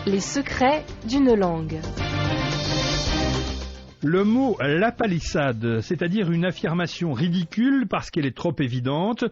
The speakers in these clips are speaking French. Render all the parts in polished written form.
Les secrets d'une langue. Le mot lapalissade, c'est-à-dire une affirmation ridicule parce qu'elle est trop évidente.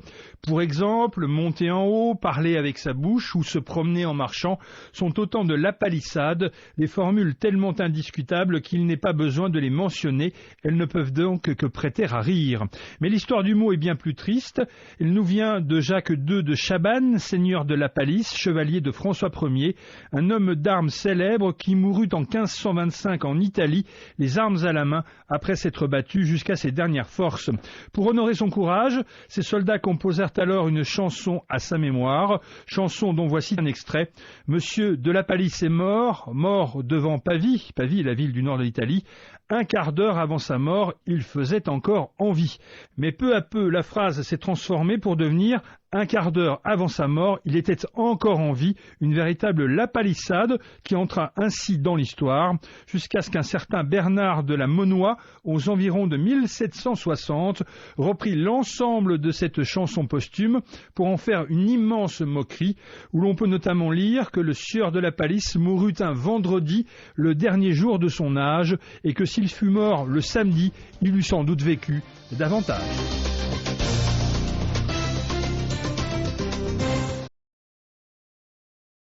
Pour exemple, monter en haut, parler avec sa bouche ou se promener en marchant sont autant de lapalissades, des formules tellement indiscutables qu'il n'est pas besoin de les mentionner. Elles ne peuvent donc que prêter à rire. Mais l'histoire du mot est bien plus triste. Elle nous vient de Jacques II de Chabannes, seigneur de la Palisse, chevalier de François Ier, un homme d'armes célèbre qui mourut en 1525 en Italie, les armes à la main après s'être battu jusqu'à ses dernières forces. Pour honorer son courage, ses soldats composèrent alors une chanson à sa mémoire, chanson dont voici un extrait. Monsieur de la Palisse est mort, mort devant Pavie, Pavie est la ville du nord de l'Italie. Un quart d'heure avant sa mort, il faisait encore envie. Mais peu à peu, la phrase s'est transformée pour devenir un quart d'heure avant sa mort, il était encore en vie, une véritable lapalissade qui entra ainsi dans l'histoire, jusqu'à ce qu'un certain Bernard de la Monnoye, aux environs de 1760, reprit l'ensemble de cette chanson posthume pour en faire une immense moquerie, où l'on peut notamment lire que le sieur de la Palisse mourut un vendredi, le dernier jour de son âge, et que s'il fut mort le samedi, il eût sans doute vécu davantage.